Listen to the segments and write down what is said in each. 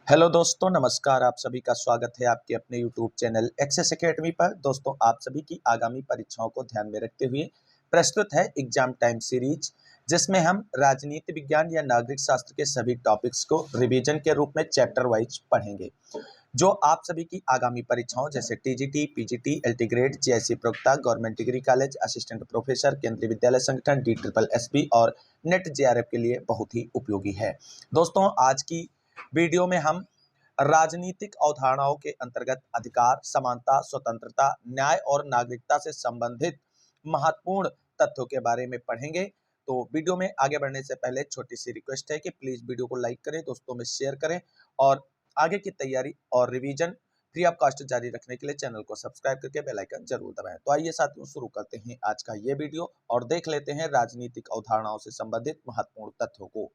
Hello दोस्तों, नमस्कार। आप सभी का स्वागत है आपके अपने यूट्यूब चैनल एक्सेस एकेडमी पर। दोस्तों, आप सभी की आगामी परीक्षाओं को ध्यान में रखते हुए प्रस्तुत है एग्जाम टाइम सीरीज, जिसमें हम राजनीति विज्ञान या नागरिक शास्त्र के सभी टॉपिक्स को रिवीजन के रूप में चैप्टर वाइज पढ़ेंगे, जो आप सभी की आगामी परीक्षाओं जैसे TGT, PGT, LT grade, JSC प्रवक्ता, government degree college, assistant professor, Kendriya Vidyalaya संगठन, DSSB और नेट जेआरएफ के लिए बहुत ही उपयोगी है। दोस्तों, आज की वीडियो में हम राजनीतिक अवधारणाओं के अंतर्गत अधिकार, समानता, स्वतंत्रता, न्याय और नागरिकता से संबंधित महत्वपूर्ण तथ्यों के बारे में पढ़ेंगे। तो वीडियो में आगे बढ़ने से पहले छोटी सी रिक्वेस्ट है कि प्लीज वीडियो को लाइक करें, दोस्तों में शेयर करें और आगे की तैयारी और रिवीजन फ्री ऑफ कॉस्ट जारी रखने के लिए चैनल को सब्सक्राइब करके बेल आइकन जरूर दबाएं। तो आइए साथियों, शुरू करते हैं आज का ये वीडियो और देख लेते हैं राजनीतिक अवधारणाओं से संबंधित महत्वपूर्ण तथ्यों को।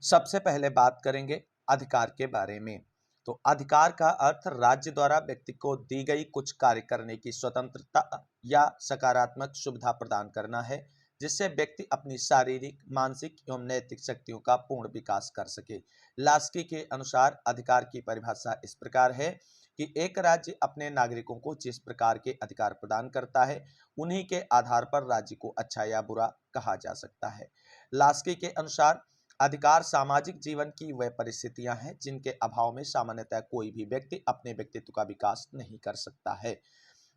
सबसे पहले बात करेंगे अधिकार के बारे में। तो अधिकार का अर्थ राज्य द्वारा व्यक्ति को दी गई कुछ कार्य करने की स्वतंत्रता या सकारात्मक सुविधा प्रदान करना है, जिससे व्यक्ति अपनी शारीरिक, मानसिक एवं नैतिक शक्तियों का पूर्ण विकास कर सके। लास्की के अनुसार अधिकार की परिभाषा इस प्रकार है कि एक राज्य अपने नागरिकों को जिस प्रकार के अधिकार प्रदान करता है, उन्हीं के आधार पर राज्य को अच्छा या बुरा कहा जा सकता है। लास्की के अनुसार अधिकार सामाजिक जीवन की वह परिस्थितियां हैं जिनके अभाव में सामान्यतः कोई भी व्यक्ति अपने व्यक्तित्व का विकास नहीं कर सकता है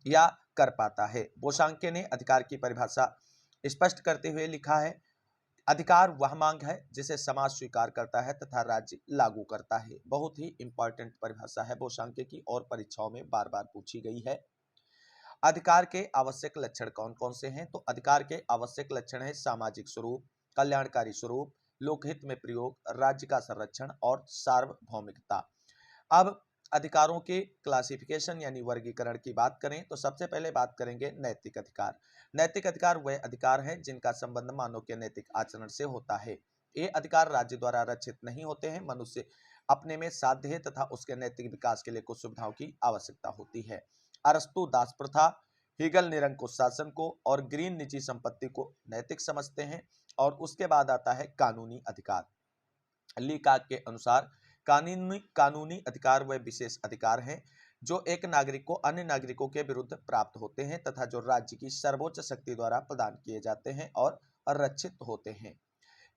या कर पाता है। बोशांके ने अधिकार की परिभाषा स्पष्ट करते हुए लिखा है, अधिकार वह मांग है जिसे समाज स्वीकार करता है तथा राज्य लागू करता है। बहुत ही इंपॉर्टेंट परिभाषा है बोशांके की और परीक्षाओं में बार बार पूछी गई है। अधिकार के आवश्यक लक्षण कौन कौन से हैं? तो अधिकार के आवश्यक लक्षण है सामाजिक स्वरूप, कल्याणकारी स्वरूप, लोकहित में प्रयोग, राज्य का संरक्षण और सार्वभौमिकता। अब अधिकारों के क्लासिफिकेशन यानी वर्गीकरण की बात करें तो सबसे पहले बात करेंगे नैतिक अधिकार। नैतिक अधिकार वह अधिकार हैं जिनका संबंध मानव के नैतिक आचरण से होता है। ये अधिकार राज्य द्वारा रक्षित नहीं होते हैं, मनुष्य अपने में साध्य है तथा उसके नैतिक विकास के लिए कुछ सुविधाओं की आवश्यकता होती है। अरस्तु दास प्रथा, हीगल निरंकुश शासन को और ग्रीन निजी संपत्ति को नैतिक समझते हैं। और उसके बाद आता है कानूनी अधिकार। लीकाक के अनुसार कानूनी अधिकार वह विशेष अधिकार हैं जो एक नागरिक को अन्य नागरिकों के विरुद्ध प्राप्त होते हैं तथा जो राज्य की सर्वोच्च शक्ति द्वारा प्रदान किए जाते हैं और रक्षित होते हैं।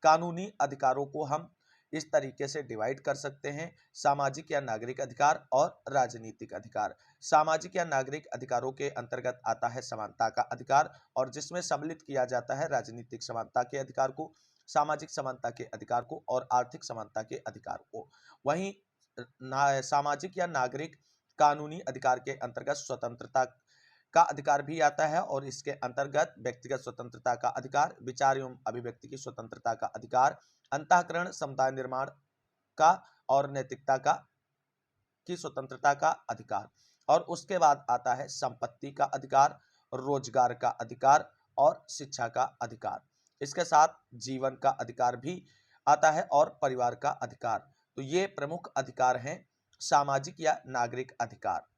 कानूनी अधिकारों को हम इस तरीके से डिवाइड कर सकते हैं, सामाजिक या नागरिक अधिकार और राजनीतिक अधिकार। सामाजिक या नागरिक अधिकारों के अंतर्गत आता है समानता का अधिकार, और जिसमें सम्मिलित किया जाता है राजनीतिक समानता के अधिकार को, सामाजिक समानता के अधिकार को और आर्थिक समानता के अधिकार को। वहीं सामाजिक या नागरिक कानूनी अधिकार के अंतर्गत स्वतंत्रता का अधिकार भी आता है, और इसके अंतर्गत व्यक्तिगत स्वतंत्रता का अधिकार, विचार एवं अभिव्यक्ति की स्वतंत्रता का अधिकार, अंतःकरण समुदाय निर्माण का और नैतिकता का की स्वतंत्रता का अधिकार। और उसके बाद आता है संपत्ति का अधिकार, रोजगार का अधिकार और शिक्षा का अधिकार। इसके साथ जीवन का अधिकार भी आता है और परिवार का अधिकार। तो ये प्रमुख अधिकार हैं सामाजिक या नागरिक अधिकार।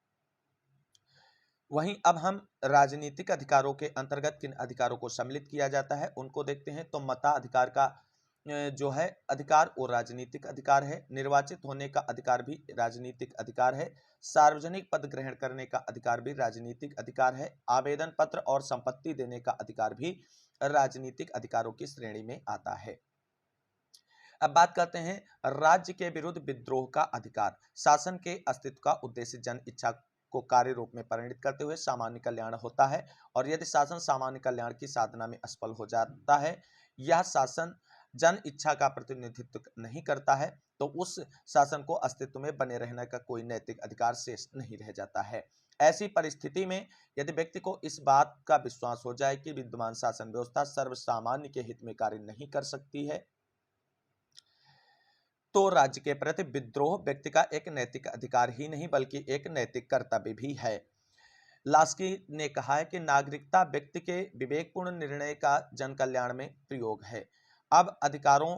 वहीं अब हम राजनीतिक अधिकारों के अंतर्गत किन अधिकारों को सम्मिलित किया जाता है उनको देखते हैं। तो मताधिकार का जो है अधिकार वो राजनीतिक अधिकार है। निर्वाचित होने का अधिकार भी राजनीतिक अधिकार है। सार्वजनिक पद ग्रहण करने का अधिकार भी राजनीतिक अधिकार है। आवेदन पत्र और संपत्ति देने का अधिकार भी राजनीतिक अधिकारों की श्रेणी में आता है। अब बात करते हैं राज्य के विरुद्ध विद्रोह का अधिकार। शासन के अस्तित्व का उद्देश्य जन इच्छा को कार्य रूप में परिणत करते हुए सामान्य कल्याण होता है, और यदि शासन सामान्य कल्याण की साधना में असफल हो जाता है, यह शासन जन इच्छा का प्रतिनिधित्व नहीं करता है, तो उस शासन को अस्तित्व में बने रहने का कोई नैतिक अधिकार शेष नहीं रह जाता है। ऐसी परिस्थिति में यदि व्यक्ति को इस बात का विश्वास हो जाए कि विद्यमान शासन व्यवस्था सर्वसामान्य के हित में कार्य नहीं कर सकती है, तो राज्य के प्रति विद्रोह व्यक्ति का एक नैतिक अधिकार ही नहीं बल्कि एक नैतिक कर्तव्य भी है। लास्की ने कहा है कि नागरिकता व्यक्ति के विवेकपूर्ण निर्णय का जन कल्याण में प्रयोग है। अब अधिकारों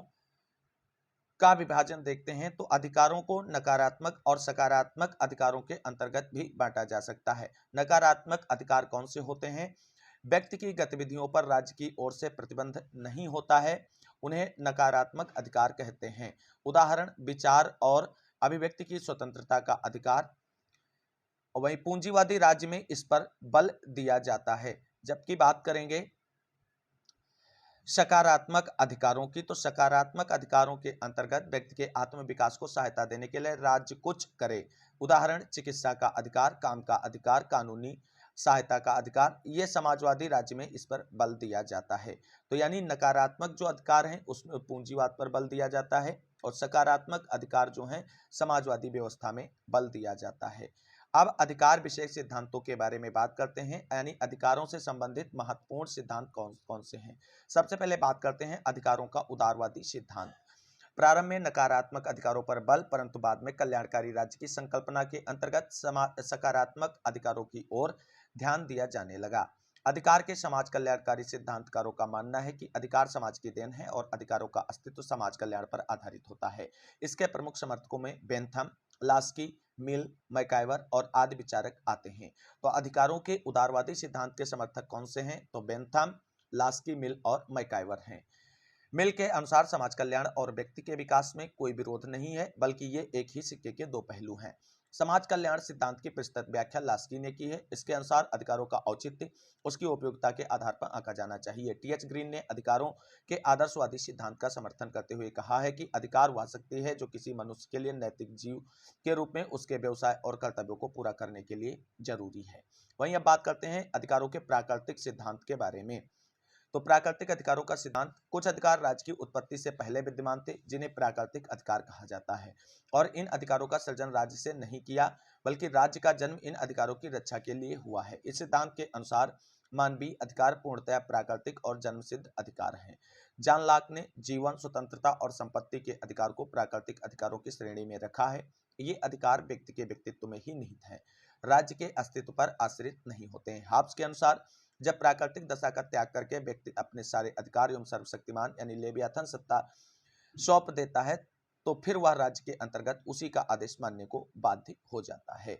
का विभाजन देखते हैं। तो अधिकारों को नकारात्मक और सकारात्मक अधिकारों के अंतर्गत भी बांटा जा सकता है। नकारात्मक अधिकार कौन से होते हैं? व्यक्ति की गतिविधियों पर राज्य की ओर से प्रतिबंध नहीं होता है, उन्हें नकारात्मक अधिकार कहते हैं। उदाहरण, विचार और अभिव्यक्ति की स्वतंत्रता का अधिकार। वहीं पूंजीवादी राज्य में इस पर बल दिया जाता है। जबकि बात करेंगे सकारात्मक अधिकारों की, तो सकारात्मक अधिकारों के अंतर्गत व्यक्ति के आत्म विकास को सहायता देने के लिए राज्य कुछ करे। उदाहरण, चिकित्सा का अधिकार, काम का अधिकार, कानूनी सहायता का अधिकार। ये समाजवादी राज्य में इस पर बल दिया जाता है। तो यानी नकारात्मक जो अधिकार हैं उसमें पूंजीवाद पर बल दिया जाता है और सकारात्मक अधिकार जो हैं समाजवादी व्यवस्था में बल दिया जाता है। अब अधिकार विषयक सिद्धांतों के बारे में बात करते हैं, यानी अधिकारों से संबंधित महत्वपूर्ण सिद्धांत कौन कौन से हैं। सबसे पहले बात करते हैं अधिकारों का उदारवादी सिद्धांत। प्रारंभ में नकारात्मक अधिकारों पर बल, परंतु बाद में कल्याणकारी राज्य की संकल्पना के अंतर्गत सकारात्मक अधिकारों की ओर ध्यान दिया जाने लगा। अधिकार के समाज कल्याणकारी सिद्धांतकारों का मानना है कि अधिकार समाज की देन है और अधिकारों का अस्तित्व समाज कल्याण पर आधारित होता है। इसके प्रमुख समर्थकों में बेंथम, लास्की, मिल, मैकाइवर और आदि विचारक आते हैं। तो अधिकारों के उदारवादी सिद्धांत के समर्थक कौन से हैं? तो बेंथम, लास्की, मिल और मैकाइवर हैं। मिल के अनुसार समाज कल्याण और व्यक्ति के विकास में कोई विरोध नहीं है, बल्कि ये एक ही सिक्के के दो पहलू हैं। समाज कल्याण सिद्धांत की विस्तृत व्याख्या लास्की ने की है। इसके अनुसार अधिकारों का औचित्य उसकी उपयोगिता के आधार पर आंका जाना चाहिए। टी.एच. ग्रीन ने अधिकारों के आदर्शवादी सिद्धांत का समर्थन करते हुए कहा है कि अधिकार वह शक्ति है जो किसी मनुष्य के लिए नैतिक जीव के रूप में उसके व्यवसाय और कर्तव्यों को पूरा करने के लिए जरूरी है। वहीं अब बात करते हैं अधिकारों के प्राकृतिक सिद्धांत के बारे में। तो प्राकृतिक अधिकारों का सिद्धांत, कुछ अधिकार राज्य की उत्पत्ति से पहले विद्यमान थे जिन्हें प्राकृतिक अधिकार कहा जाता है, और इन अधिकारों का सृजन राज्य से नहीं किया बल्कि राज्य का जन्म इन अधिकारों की रक्षा के लिए हुआ है। इस सिद्धांत के अनुसार मानवीय अधिकार पूर्णतः प्राकृतिक और जन्मसिद्ध अधिकार हैं। जॉन लॉक ने जीवन, स्वतंत्रता और संपत्ति के अधिकार को प्राकृतिक अधिकारों की श्रेणी में रखा है। ये अधिकार व्यक्ति के व्यक्तित्व में ही निहित है, राज्य के अस्तित्व पर आश्रित नहीं होते हैं। हाब्स के अनुसार जब प्राकृतिक दशा का त्याग करके व्यक्ति अपने सारे अधिकार एवं सर्वशक्तिमान यानी लेवियाथन सत्ता सौंप देता है तो फिर वह राज्य के अंतर्गत उसी का आदेश मानने को बाध्य हो जाता है।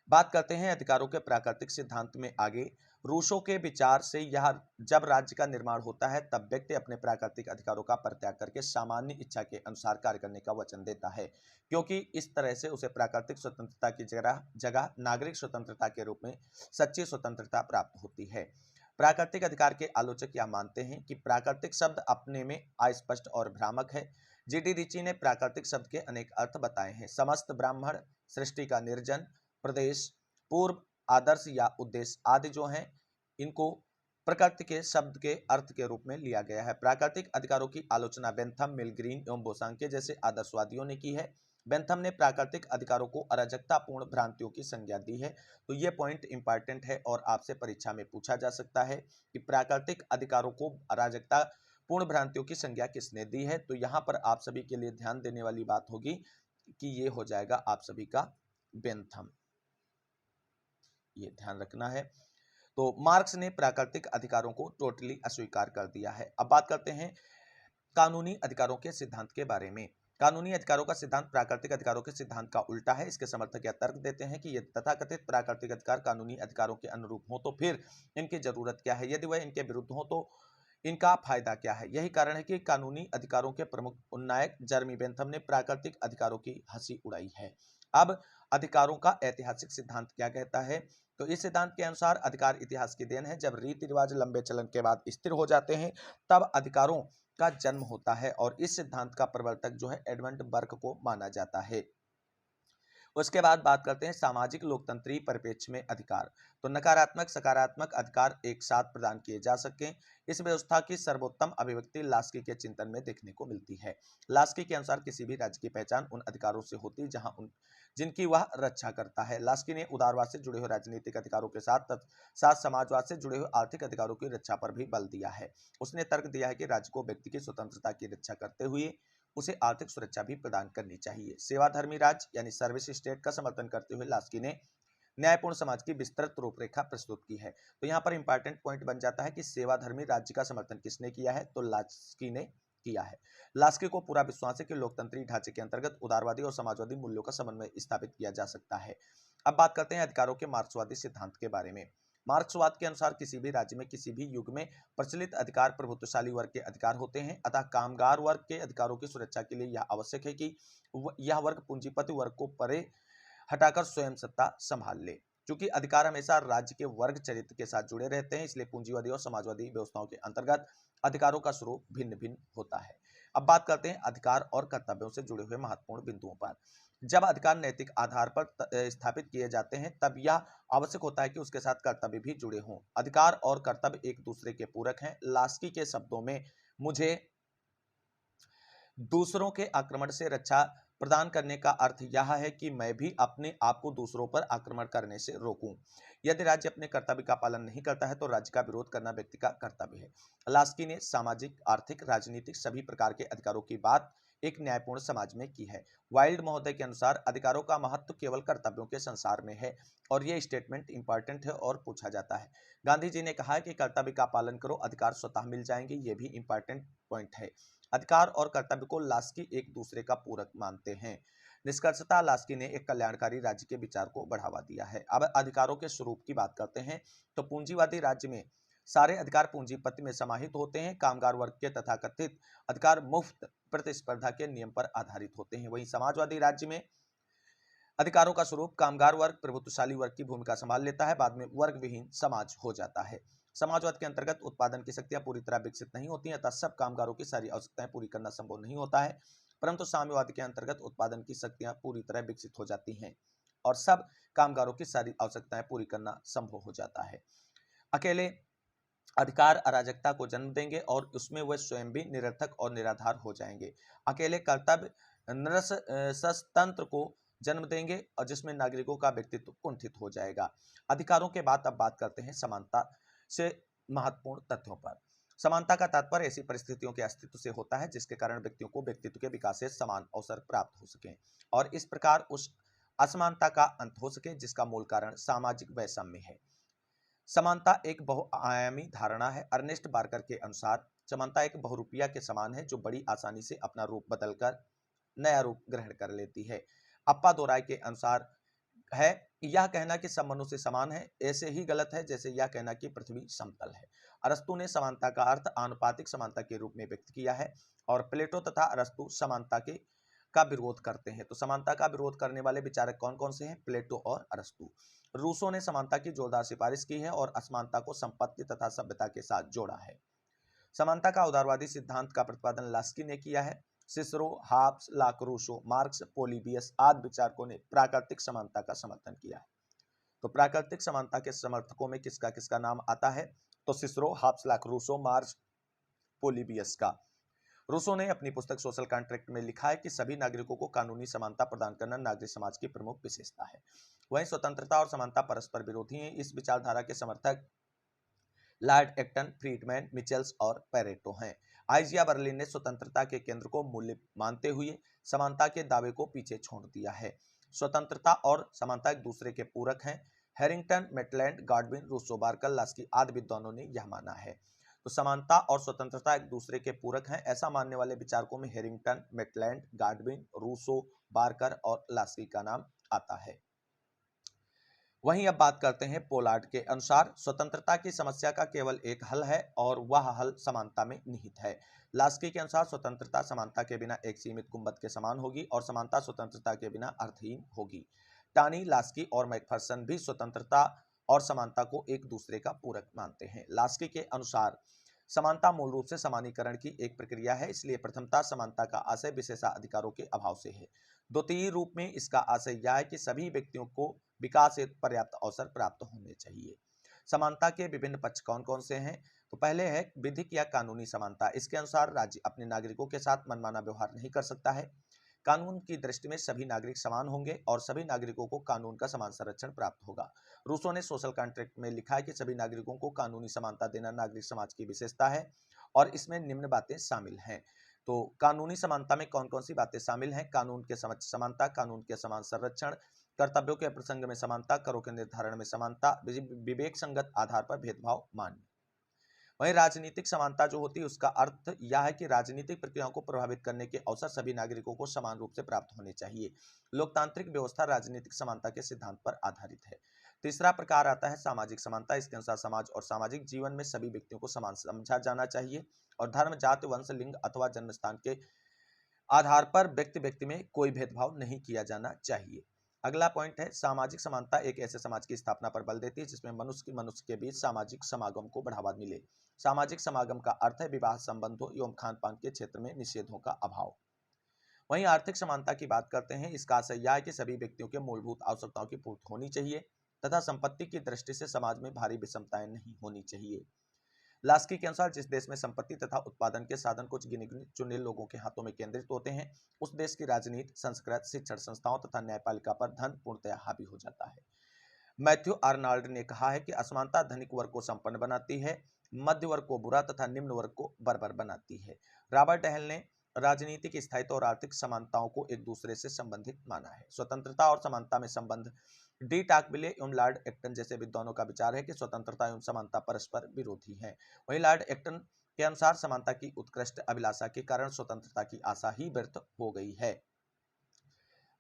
बात करते हैं अधिकारों के प्राकृतिक सिद्धांत में आगे। रूसो के विचार से यह जब राज्य का निर्माण होता है तब व्यक्ति अपने प्राकृतिक अधिकारों का परित्याग करके सामान्य इच्छा के अनुसार कार्य करने का वचन देता है, क्योंकि इस तरह से उसे प्राकृतिक स्वतंत्रता की जगह नागरिक स्वतंत्रता के रूप में सच्ची स्वतंत्रता प्राप्त होती है। प्राकृतिक अधिकार के आलोचक यह मानते हैं कि प्राकृतिक शब्द अपने में अस्पष्ट और भ्रामक है। जी.डी. रिची ने प्राकृतिक शब्द के अनेक अर्थ बताए हैं। समस्त ब्राह्मण, सृष्टि का निर्जन, प्रदेश, पूर्व, आदर्श या उद्देश्य आदि जो हैं इनको प्रकृति के शब्द के अर्थ के रूप में लिया गया है। प्राकृतिक अधिकारों की आलोचना बेंथम, मिल, ग्रीन एवं बोसांके जैसे आदर्शवादियों ने की है। बेंथम ने प्राकृतिक अधिकारों को अराजकतापूर्ण भ्रांतियों की संज्ञा दी है। तो ये पॉइंट इंपॉर्टेंट है और आपसे परीक्षा में पूछा जा सकता है कि प्राकृतिक अधिकारों को अराजकता पूर्ण भ्रांतियों की संज्ञा किसने दी है। तो यहाँ पर आप सभी के लिए ध्यान देने वाली बात होगी कि ये हो जाएगा आप सभी का बेंथम, ये ध्यान रखना है। तो मार्क्स ने प्राकृतिक अधिकारों को टोटली अस्वीकार कर दिया है। अब बात करते हैं कानूनी अधिकारों के सिद्धांत के बारे में। कानूनी अधिकारों का सिद्धांत प्राकृतिक अधिकारों के सिद्धांत का उल्टा है। इसके समर्थक यह तर्क देते हैं कि यदि तथाकथित प्राकृतिक अधिकार कानूनी अधिकारों के अनुरूप हो तो फिर इनकी जरूरत क्या है, यदि वह इनके विरुद्ध हो तो इनका फायदा क्या है। यही कारण है कि कानूनी अधिकारों के प्रमुख उन्नायक जर्मी बेंथम ने प्राकृतिक अधिकारों की हंसी उड़ाई है। अब अधिकारों का ऐतिहासिक सिद्धांत क्या कहता है? तो इस सिद्धांत के अनुसार अधिकार इतिहास की देन है। जब रीति रिवाज लंबे चलन के बाद स्थिर हो जाते हैं तब अधिकारों का जन्म होता है, और इस सिद्धांत का प्रवर्तक जो है एडमंड बर्क को माना जाता है। उसके बाद बात करते हैं सामाजिक लोकतंत्री परिप्रेक्ष्य में अधिकार। तो नकारात्मक सकारात्मक अधिकार एक साथ प्रदान किए जा सकें, इस व्यवस्था की सर्वोत्तम अभिव्यक्ति लास्की के चिंतन में देखने को मिलती है। लास्की के अनुसार किसी भी राज्य की पहचान उन अधिकारों से होती है जिनकी वह रक्षा करता है। लास्की ने उदारवाद से जुड़े हुए राजनीतिक अधिकारों के साथ साथ समाजवाद से जुड़े हुए आर्थिक अधिकारों की रक्षा पर भी बल दिया है। उसने तर्क दिया है कि राज्य को व्यक्ति की स्वतंत्रता की रक्षा करते हुए उसे आर्थिक सुरक्षा भी प्रदान करनी चाहिए। सेवाधर्मी राज्य यानी सर्विस स्टेट का समर्थन करते हुए लास्की ने न्यायपूर्ण समाज की विस्तृत रूपरेखा प्रस्तुत की है। तो यहाँ पर इंपॉर्टेंट पॉइंट बन जाता है कि सेवाधर्मी राज्य का समर्थन किसने किया है? तो लास्की ने किया है। लास्की को पूरा विश्वास है कि लोकतंत्री ढांचे के अंतर्गत उदारवादी और समाजवादी मूल्यों का समन्वय स्थापित किया जा सकता है। अब बात करते हैं अधिकारों के मार्क्सवादी सिद्धांत के बारे में। मार्क्सवाद के अनुसार किसी भी राज्य में किसी भी युग में प्रचलित अधिकार प्रभुत्वशाली वर्ग के अधिकार होते हैं, अतः कामगार वर्ग के अधिकारों की सुरक्षा के लिए यह आवश्यक है कि यह वर्ग पूंजीपति वर्ग को परे हटाकर स्वयं सत्ता संभाल ले। क्योंकि अधिकार हमेशा राज्य के वर्ग चरित्र के साथ जुड़े रहते हैं, इसलिए पूंजीवादी और समाजवादी व्यवस्थाओं के अंतर्गत अधिकारों का स्वरूप भिन्न भिन्न होता है। अब बात करते हैं अधिकार और कर्तव्यों से जुड़े हुए महत्वपूर्ण बिंदुओं पर। जब अधिकार नैतिक आधार पर स्थापित किए जाते हैं, तब यह आवश्यक होता है कि उसके साथ कर्तव्य भी जुड़े हों। अधिकार और कर्तव्य एक दूसरे के पूरक हैं। लास्की के शब्दों में, मुझे दूसरों के आक्रमण से रक्षा प्रदान करने का अर्थ यह है कि मैं भी अपने आप को दूसरों पर आक्रमण करने से रोकूं। यदि राज्य अपने कर्तव्य का पालन नहीं करता है तो राज्य का विरोध करना व्यक्ति का कर्तव्य है। लास्की ने सामाजिक, आर्थिक, राजनीतिक सभी प्रकार के अधिकारों की बात एक न्यायपूर्ण समाज में की है। वाइल्ड महोदय के अनुसार अधिकारों का महत्व केवल कर्तव्यों के संसार में है, और यह स्टेटमेंट इंपॉर्टेंट है और पूछा जाता है। गांधी जी ने कहा है कि कर्तव्य का पालन करो, अधिकार स्वतः मिल जाएंगे। यह भी इंपॉर्टेंट पॉइंट है। अधिकार और कर्तव्य को लास्की एक दूसरे का पूरक मानते हैं। निष्कर्षतः लास्की ने एक कल्याणकारी राज्य के विचार को बढ़ावा दिया है। अब अधिकारों के स्वरूप की बात करते हैं तो पूंजीवादी राज्य में सारे अधिकार पूंजीपति में समाहित होते हैं। कामगार वर्ग के तथाकथित अधिकार मुफ्त प्रतिस्पर्धा के नियम पर आधारित होते हैं। वहीं समाजवादी राज्य में अधिकारों का स्वरूप कामगार वर्ग प्रभुत्वशाली वर्ग की भूमिका संभाल लेता है, बाद में वर्ग विहीन समाज हो जाता है। समाजवाद के अंतर्गत उत्पादन की शक्तियां पूरी तरह विकसित नहीं होती हैं, अतः सब कामगारों की सारी आवश्यकताएं पूरी करना संभव नहीं होता है। परंतु साम्यवाद के अंतर्गत उत्पादन की शक्तियां पूरी तरह विकसित हो जाती हैं और सब कामगारों की सारी आवश्यकताएं पूरी करना संभव हो जाता है। अकेले अधिकार अराजकता को जन्म देंगे और उसमें वह स्वयं भी निरर्थक और निराधार हो जाएंगे। अकेले कर्तव्य नरसंतंत्र को जन्म देंगे और जिसमें नागरिकों का व्यक्तित्व कुंठित हो जाएगा। अधिकारों के बाद अब बात करते हैं समानता से महत्वपूर्ण तथ्यों पर। समानता का तात्पर्य ऐसी परिस्थितियों के अस्तित्व से होता है जिसके कारण व्यक्तियों को व्यक्तित्व के विकास से समान अवसर प्राप्त हो सके और इस प्रकार उस असमानता का अंत हो सके जिसका मूल कारण सामाजिक वैषम्य है। समानता एक बहुआयामी धारणा है। अर्नेस्ट बार्कर के अनुसार समानता एक बहुरूपिया के समान है जो बड़ी आसानी से अपना रूप बदलकर नया रूप ग्रहण कर लेती है। अप्पा दोराय के अनुसार है यह कहना कि सब मनुष्य समान है ऐसे ही गलत है जैसे यह कहना कि पृथ्वी समतल है। अरस्तु ने समानता का अर्थ आनुपातिक समानता के रूप में व्यक्त किया है और प्लेटो तथा अरस्तु समानता के का विरोध करते हैं। तो समानता का विरोध करने वाले विचारक कौन कौन से हैं? प्लेटो और अरस्तु। रूसो ने समानता की जोरदार सिफारिश की है और असमानता को संपत्ति तथा सभ्यता के साथ जोड़ा है। समानता का उदारवादी सिद्धांत का प्रतिपादन लास्की ने किया है। सिसरो, हाब्स, लाक्रूसो, मार्क्स, पोलिबियस आदि विचारकों ने प्राकृतिक समानता का समर्थन किया है। तो प्राकृतिक समानता के समर्थकों में किसका किसका नाम आता है? तो सिसरो, हाब्स, लाक्रूसो, मार्क्स, पोलिबियस का। रूसो ने अपनी पुस्तक सोशल कॉन्ट्रैक्ट में लिखा है कि सभी नागरिकों को कानूनी समानता प्रदान करना नागरिक समाज की प्रमुख विशेषता है। वहीं स्वतंत्रता और समानता परस्पर विरोधी हैं। इस विचारधारा के समर्थक लॉर्ड एक्टन, फ्रीडमैन, मिचेल्स और पेरेटो हैं। आइजिया बर्लिन ने स्वतंत्रता के केंद्र को मूल्य मानते हुए समानता के दावे को पीछे छोड़ दिया है। स्वतंत्रता और समानता एक दूसरे के पूरक हैं। Harrington, Maitland, Godwin, Rousseau, Barker, Laski आदि विद्वानों ने यह माना है। तो समानता और स्वतंत्रता एक दूसरे के पूरक हैं, ऐसा मानने वाले विचारकों में Harrington, Maitland, Godwin, Rousseau, Barker और लास्की का नाम आता है। वहीं अब बात करते हैं पोलार्ड के अनुसार स्वतंत्रता की समस्या का केवल एक हल है और वह हल समानता में निहित है। लास्की के अनुसार स्वतंत्रता समानता के बिना एक सीमित गुंबद के समान होगी और समानता स्वतंत्रता के बिना अर्थहीन होगी। टानी, लास्की और मैकफरसन भी स्वतंत्रता और समानता को एक दूसरे का पूरक मानते हैं। लास्की के अनुसार समानता मूल रूप से समानीकरण की एक प्रक्रिया है, इसलिए प्रथमता समानता का आशय विशेषाधिकारों के अभाव से है। द्वितीय रूप में इसका आशय यह है कि सभी व्यक्तियों को विकास हेतु पर्याप्त अवसर प्राप्त होने चाहिए। समानता के विभिन्न पक्ष कौन कौन से हैं? तो पहले है विधिक या कानूनी समानता। इसके अनुसार राज्य अपने नागरिकों के साथ मनमाना व्यवहार नहीं कर सकता है। कानून की दृष्टि में सभी नागरिक समान होंगे और सभी नागरिकों को कानून का समान संरक्षण प्राप्त होगा। रूसो ने सोशल कॉन्ट्रैक्ट में लिखा है कि सभी नागरिकों को कानूनी समानता देना नागरिक समाज की विशेषता है और इसमें निम्न बातें शामिल हैं। तो कानूनी समानता में कौन कौन सी बातें शामिल हैं? कानून के समक्ष समानता, कानून के समान संरक्षण, कर्तव्यों के प्रसंग में समानता, करों के निर्धारण में समानता, विवेक संगत आधार पर भेदभाव मान्य। वहीं राजनीतिक समानता जो होती है उसका अर्थ यह है कि राजनीतिक प्रक्रियाओं को प्रभावित करने के अवसर सभी नागरिकों को समान रूप से प्राप्त होने चाहिए। लोकतांत्रिक व्यवस्था राजनीतिक समानता के सिद्धांत पर आधारित है। तीसरा प्रकार आता है सामाजिक समानता। इसके अनुसार समाज और सामाजिक जीवन में सभी व्यक्तियों को समान समझा जाना चाहिए और धर्म, जाति, वंश, लिंग अथवा जन्म स्थान के आधार पर व्यक्ति व्यक्ति में कोई भेदभाव नहीं किया जाना चाहिए। अगला पॉइंट है सामाजिक समानता एक ऐसे समाज की स्थापना पर बल देती है जिसमें मनुष्य के बीच सामाजिक समागम को बढ़ावा मिले। सामाजिक समागम का अर्थ है विवाह संबंधों एवं खान पान के क्षेत्र में निषेधों का अभाव। वहीं आर्थिक समानता की बात करते हैं, इसका आशय यह है कि सभी व्यक्तियों के मूलभूत आवश्यकताओं की पूर्ति होनी चाहिए तथा संपत्ति की दृष्टि से समाज में भारी विषमताएं नहीं होनी चाहिए। लास्की के अनुसार जिस देश में संपत्ति तथा उत्पादन के साधन कुछ गिने चुने लोगों के हाथों में केंद्रित होते हैं, उस देश की राजनीति, संस्कृति, शिक्षण संस्थाओं तथा न्यायपालिका पर धन पूर्णतया हावी हो जाता है। मैथ्यू आर्नल्ड ने कहा है कि असमानता धनिक वर्ग को संपन्न बनाती है, मध्य वर्ग को बुरा तथा निम्न वर्ग को बर्बर बनाती है। रॉबर्ट डहल ने राजनीतिक स्थायित्व और आर्थिक समानताओं को एक दूसरे से संबंधित माना है। स्वतंत्रता और समानता में संबंध। डी टाकविले एवं लॉर्ड एक्टन जैसे विद्वानों का विचार है कि स्वतंत्रता एवं समानता परस्पर विरोधी हैं। वहीं लॉर्ड एक्टन के अनुसार समानता की उत्कृष्ट अभिलाषा के कारण स्वतंत्रता की आशा ही व्यर्थ हो गई है।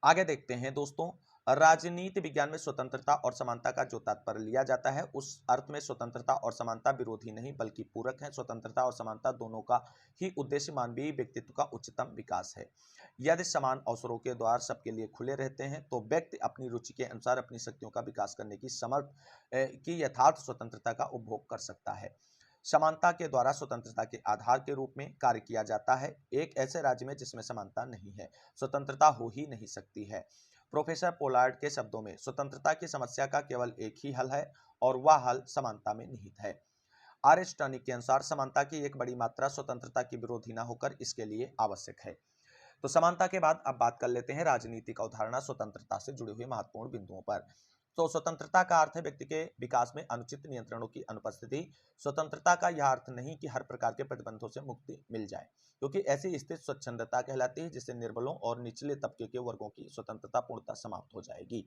आगे देखते हैं दोस्तों, राजनीति विज्ञान में स्वतंत्रता और समानता का जो तात्पर्य लिया जाता है उस अर्थ में स्वतंत्रता और समानता विरोधी नहीं बल्कि पूरक है। स्वतंत्रता और समानता दोनों का ही उद्देश्य मानवीय व्यक्तित्व का उच्चतम विकास है। यदि समान अवसरों के द्वार सबके लिए खुले रहते हैं तो व्यक्ति अपनी रुचि के अनुसार अपनी शक्तियों का विकास करने की की यथार्थ स्वतंत्रता का उपभोग कर सकता है। समानता के द्वारा स्वतंत्रता के आधार के रूप में कार्य किया जाता है। एक ऐसे राज्य में जिसमें समानता नहीं है स्वतंत्रता हो ही नहीं सकती है। प्रोफेसर पोलार्ड के शब्दों में स्वतंत्रता की समस्या का केवल एक ही हल है और वह हल समानता में निहित है। आरिस्टॉनिक के अनुसार समानता की एक बड़ी मात्रा स्वतंत्रता की विरोधी न होकर इसके लिए आवश्यक है। तो समानता के बाद अब बात कर लेते हैं राजनीतिक अवधारणा स्वतंत्रता से जुड़े हुए महत्वपूर्ण बिंदुओं पर। तो स्वतंत्रता का अर्थ है व्यक्ति के विकास में अनुचित नियंत्रणों की अनुपस्थिति। स्वतंत्रता का यह अर्थ नहीं कि हर प्रकार के प्रतिबंधों से मुक्ति मिल जाए, क्योंकि ऐसी स्थिति स्वच्छंदता कहलाती है जिससे निर्बलों और निचले तबके के वर्गों की स्वतंत्रता पूर्णतः समाप्त हो जाएगी।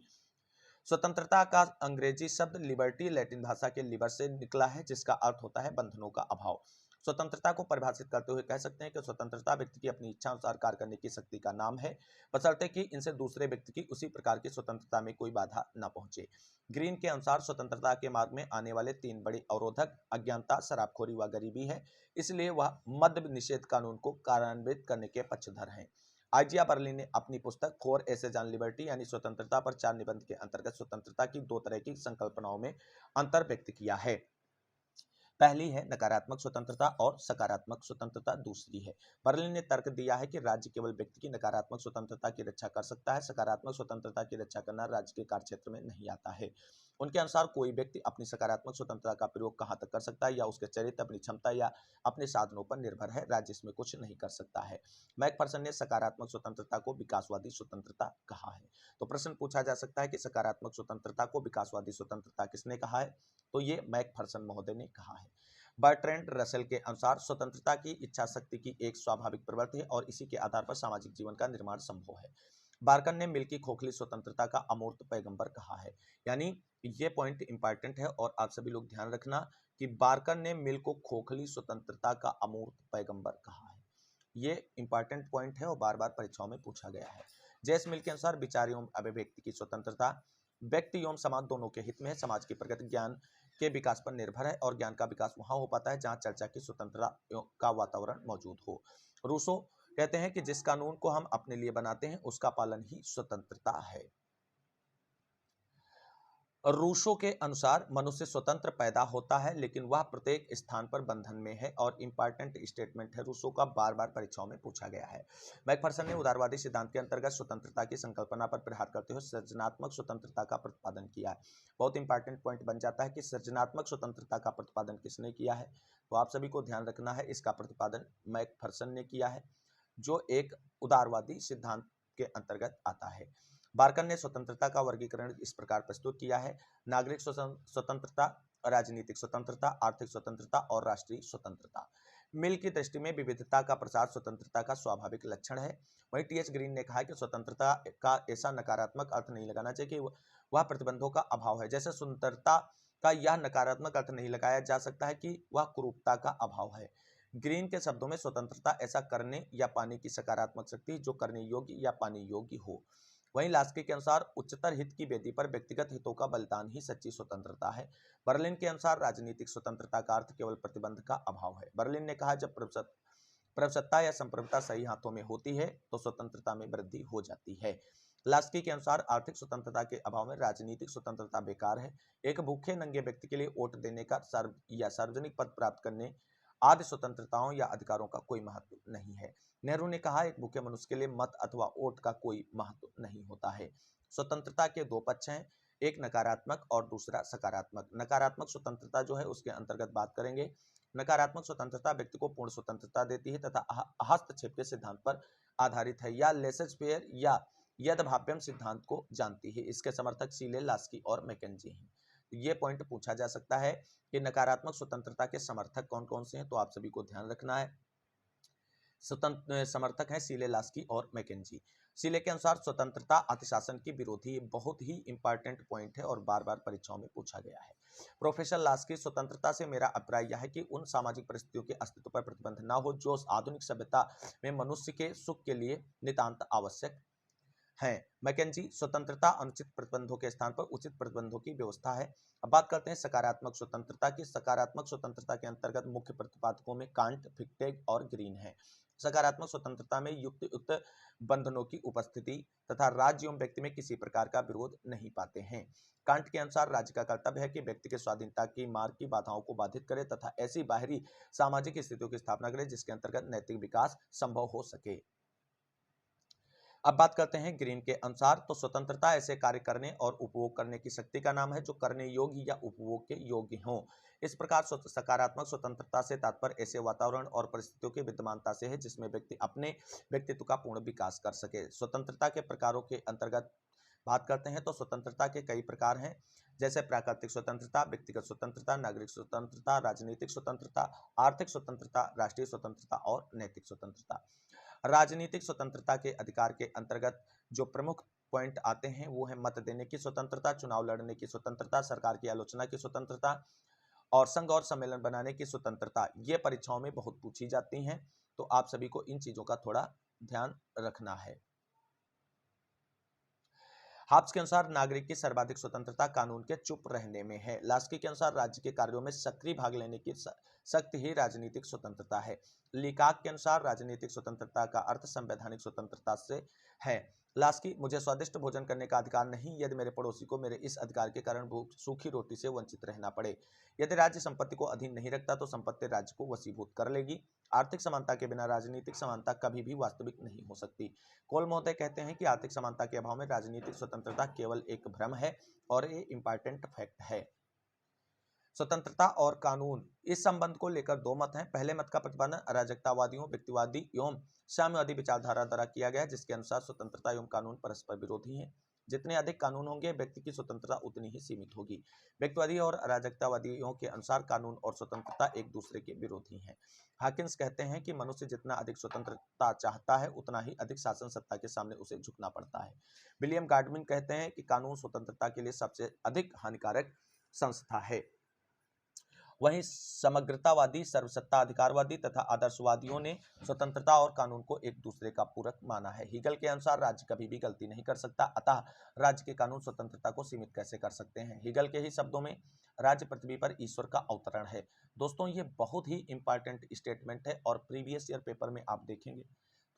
स्वतंत्रता का अंग्रेजी शब्द लिबर्टी लैटिन भाषा के लिबर से निकला है जिसका अर्थ होता है बंधनों का अभाव। स्वतंत्रता को परिभाषित करते हुए कह सकते हैं कि स्वतंत्रता व्यक्ति की अपनी इच्छा अनुसार कार्य करने की शक्ति का नाम है, बशर्ते कि इनसे दूसरे व्यक्ति की उसी प्रकार की स्वतंत्रता में कोई बाधा न पहुंचे। ग्रीन के अनुसार स्वतंत्रता के मार्ग में आने वाले तीन बड़े अवरोधक अज्ञानता, शराबखोरी व गरीबी है, इसलिए वह मद्य निषेध कानून को कार्यान्वित करने के पक्षधर हैं। आइजिया बर्लिन ने अपनी पुस्तक फोर एसेज ऑन लिबर्टी यानी स्वतंत्रता पर 4 निबंध के अंतर्गत स्वतंत्रता की दो तरह की संकल्पनाओं में अंतर व्यक्त किया है। पहली है नकारात्मक स्वतंत्रता और सकारात्मक स्वतंत्रता दूसरी है। बर्लिन ने तर्क दिया है कि राज्य केवल व्यक्ति की नकारात्मक स्वतंत्रता की रक्षा कर सकता है, सकारात्मक स्वतंत्रता की रक्षा करना राज्य के कार्यक्षेत्र में नहीं आता है। उनके अनुसार कोई व्यक्ति अपनी सकारात्मक स्वतंत्रता का प्रयोग कहां तक कर सकता है या उसके चरित्र, अपनी क्षमता या अपने साधनों पर निर्भर है, राज्य इसमें कुछ नहीं कर सकता है। मैकफर्सन ने सकारात्मक स्वतंत्रता को विकासवादी स्वतंत्रता कहा है। तो प्रश्न पूछा जा सकता है कि सकारात्मक स्वतंत्रता को विकासवादी स्वतंत्रता किसने कहा है, तो ये मैकफर्सन महोदय ने कहा है। बर्ट्रैंड रसेल के अनुसार स्वतंत्रता की इच्छा शक्ति की एक स्वाभाविक प्रवृत्ति है और इसी के आधार पर सामाजिक जीवन का निर्माण संभव है। बार्कन ने मिल की खोखली स्वतंत्रता का अमूर्त पैगंबर कहा है। यानी ये पॉइंट इंपॉर्टेंट है और आप सभी लोग ध्यान रखना कि बार्कन ने मिल को खोखली स्वतंत्रता का अमूर्त पैगंबर कहा है। ये इंपॉर्टेंट पॉइंट है और बार बार परीक्षाओं में पूछा गया है। जेस मिल के अनुसार विचार एवं अभिव्यक्ति की स्वतंत्रता व्यक्ति एवं समाज दोनों के हित में है। समाज की प्रगति ज्ञान के विकास पर निर्भर है और ज्ञान का विकास वहां हो पाता है जहां चर्चा की स्वतंत्रता का वातावरण मौजूद हो। रूसो कहते हैं कि जिस कानून को हम अपने लिए बनाते हैं उसका पालन ही स्वतंत्रता है। रूसो के अनुसार मनुष्य स्वतंत्र पैदा होता है लेकिन वह प्रत्येक स्थान पर बंधन में है और इंपॉर्टेंट स्टेटमेंट है रूसो का, बार बार परीक्षाओं में पूछा गया है। मैकफर्सन ने उदारवादी सिद्धांत के अंतर्गत स्वतंत्रता की संकल्पना पर प्रहार करते हुए सृजनात्मक स्वतंत्रता का प्रतिपादन किया है। बहुत इंपॉर्टेंट पॉइंट बन जाता है कि सृजनात्मक स्वतंत्रता का प्रतिपादन किसने किया है, तो आप सभी को ध्यान रखना है इसका प्रतिपादन मैकफर्सन ने किया है जो एक उदारवादी सिद्धांत के अंतर्गत आता है। बार्कन ने स्वतंत्रता का वर्गीकरण इस प्रकार प्रस्तुत किया है: नागरिक स्वतंत्रता, राजनीतिक स्वतंत्रता, आर्थिक स्वतंत्रता और राष्ट्रीय स्वतंत्रता। मिल की दृष्टि में विविधता का प्रसार स्वतंत्रता का स्वाभाविक लक्षण है। वहीं टी एच ग्रीन ने कहा कि स्वतंत्रता का ऐसा नकारात्मक अर्थ नहीं लगाना चाहिए कि वह प्रतिबंधों का अभाव है, जैसे स्वतंत्रता का यह नकारात्मक अर्थ नहीं लगाया जा सकता है कि वह कुरूपता का अभाव है। ग्रीन के शब्दों में स्वतंत्रता ऐसा करने या पाने की सकारात्मक शक्ति जो करने योग्य या पाने योग्य हो। वहीं लास्की के अनुसार उच्चतर हित की बेदी पर व्यक्तिगत हितों का बलिदान ही सच्ची स्वतंत्रता है। बर्लिन के अनुसार राजनीतिक स्वतंत्रता का अर्थ केवल प्रतिबंध का अभाव है। बर्लिन ने कहा, जब प्रभुसत्ता या संप्रभुता सही हाथों में होती है तो स्वतंत्रता में वृद्धि हो जाती है। लास्की के अनुसार आर्थिक स्वतंत्रता के अभाव में राजनीतिक स्वतंत्रता बेकार है। एक भूखे नंगे व्यक्ति के लिए वोट देने का या सार्वजनिक पद प्राप्त करने आदि स्वतंत्रताओं या अधिकारों का कोई महत्व नहीं है। नेहरू ने कहा, एक भूखे मनुष्य के लिए मत अथवा वोट का कोई महत्व नहीं होता है। स्वतंत्रता के दो पक्ष हैं, एक नकारात्मक और दूसरा सकारात्मक। नकारात्मक स्वतंत्रता जो है उसके अंतर्गत बात करेंगे। नकारात्मक स्वतंत्रता व्यक्ति को पूर्ण स्वतंत्रता देती है तथा हस्तक्षेप के सिद्धांत पर आधारित है या लेसर फेयर या यदभाव्यम सिद्धांत को जानती है। इसके समर्थक सीले, लास्की और मैकेंजी हैं। ये पॉइंट पूछा जा सकता है कि नकारात्मक स्वतंत्रता के समर्थक कौन कौन से हैं, तो आप सभी को ध्यान रखना है। स्वतंत्र समर्थक हैं सीले, लास्की और मैकेंजी। सीले के अनुसार स्वतंत्रता अतिशासन की विरोधी, बहुत ही इंपॉर्टेंट पॉइंट है और बार बार परीक्षाओं में पूछा गया है। प्रोफेसर लास्की, स्वतंत्रता से मेरा अभिप्राय यह है कि उन सामाजिक परिस्थितियों के अस्तित्व पर प्रतिबंध न हो जो आधुनिक सभ्यता में मनुष्य के सुख के लिए नितांत आवश्यक है। मैकेंजी, स्वतंत्रता अनुचित प्रतिबंधों के स्थान पर उचित प्रतिबंधों की व्यवस्था है। अब बात करते हैं सकारात्मक स्वतंत्रता की। सकारात्मक स्वतंत्रता के अंतर्गत मुख्य प्रतिपादकों में कांट, फिक्टे और ग्रीन है। सकारात्मक स्वतंत्रता में युक्त बंधनों की उपस्थिति तथा राज्य एवं व्यक्ति में किसी प्रकार का विरोध नहीं पाते हैं। कांट के अनुसार राज्य का कर्तव्य है कि व्यक्ति के स्वाधीनता की मार्ग की बाधाओं को बाधित करे तथा ऐसी बाहरी सामाजिक स्थितियों की स्थापना करे जिसके अंतर्गत नैतिक विकास संभव हो सके। अब बात करते हैं ग्रीन के अनुसार, तो स्वतंत्रता ऐसे कार्य करने और उपभोग करने की शक्ति का नाम है जो करने योग्य या उपभोग के योग्य हों। इस प्रकार सकारात्मक स्वतंत्रता से तात्पर्य ऐसे वातावरण और परिस्थितियों की विद्यमानता से है जिसमें व्यक्ति अपने व्यक्तित्व का पूर्ण विकास कर सके। स्वतंत्रता के प्रकारों के अंतर्गत बात करते हैं तो स्वतंत्रता के कई प्रकार हैं, जैसे प्राकृतिक स्वतंत्रता, व्यक्तिगत स्वतंत्रता, नागरिक स्वतंत्रता, राजनीतिक स्वतंत्रता, आर्थिक स्वतंत्रता, राष्ट्रीय स्वतंत्रता और नैतिक स्वतंत्रता। राजनीतिक स्वतंत्रता के अधिकार के अंतर्गत जो प्रमुख पॉइंट आते हैं वो है मत देने की स्वतंत्रता, चुनाव लड़ने की स्वतंत्रता, सरकार की आलोचना की स्वतंत्रता और संघ और सम्मेलन बनाने की स्वतंत्रता। ये परीक्षाओं में बहुत पूछी जाती हैं, तो आप सभी को इन चीजों का थोड़ा ध्यान रखना है। हाब्स के अनुसार नागरिक की सर्वाधिक स्वतंत्रता कानून के चुप रहने में है। लास्की के अनुसार राज्य के कार्यों में सक्रिय भाग लेने की शक्ति ही राजनीतिक स्वतंत्रता है। लीकाक के अनुसार राजनीतिक स्वतंत्रता का अर्थ संवैधानिक स्वतंत्रता से है। लास्की, मुझे स्वादिष्ट भोजन करने का अधिकार नहीं यदि मेरे पड़ोसी को मेरे इस अधिकार के कारण सूखी रोटी से वंचित रहना पड़े। यदि राज्य संपत्ति को अधीन नहीं रखता तो संपत्ति राज्य को वशीभूत कर लेगी। आर्थिक समानता के बिना राजनीतिक समानता कभी भी वास्तविक नहीं हो सकती। कोल महोदय कहते हैं कि आर्थिक समानता के अभाव में राजनीतिक स्वतंत्रता केवल एक भ्रम है और ये इंपॉर्टेंट फैक्ट है। स्वतंत्रता और कानून, इस संबंध को लेकर दो मत हैं। पहले मत का प्रतिपादन अराजकतावादियों, व्यक्तिवादी एवं साम्यवादी विचारधारा द्वारा किया गया, जिसके अनुसार स्वतंत्रता एवं कानून परस्पर विरोधी हैं। जितने अधिक कानून होंगे व्यक्ति की स्वतंत्रता उतनी ही सीमित होगी। व्यक्तिवादी और अराजकतावादियों के अनुसार कानून और स्वतंत्रता एक दूसरे के विरोधी हैं। हाकिंस कहते हैं कि मनुष्य जितना अधिक स्वतंत्रता चाहता है उतना ही अधिक शासन सत्ता के सामने उसे झुकना पड़ता है। विलियम गाडविन कहते हैं कि कानून स्वतंत्रता के लिए सबसे अधिक हानिकारक संस्था है। वहीं समग्रतावादी, सर्वसत्ता अधिकारवादी तथा आदर्शवादियों ने स्वतंत्रता और कानून को एक दूसरे का पूरक माना है। हीगल के अनुसार राज्य कभी भी गलती नहीं कर सकता, अतः राज्य के कानून स्वतंत्रता को सीमित कैसे कर सकते हैं। हीगल के ही शब्दों में राज्य पृथ्वी पर ईश्वर का अवतरण है। दोस्तों, ये बहुत ही इंपॉर्टेंट स्टेटमेंट है और प्रीवियस ईयर पेपर में आप देखेंगे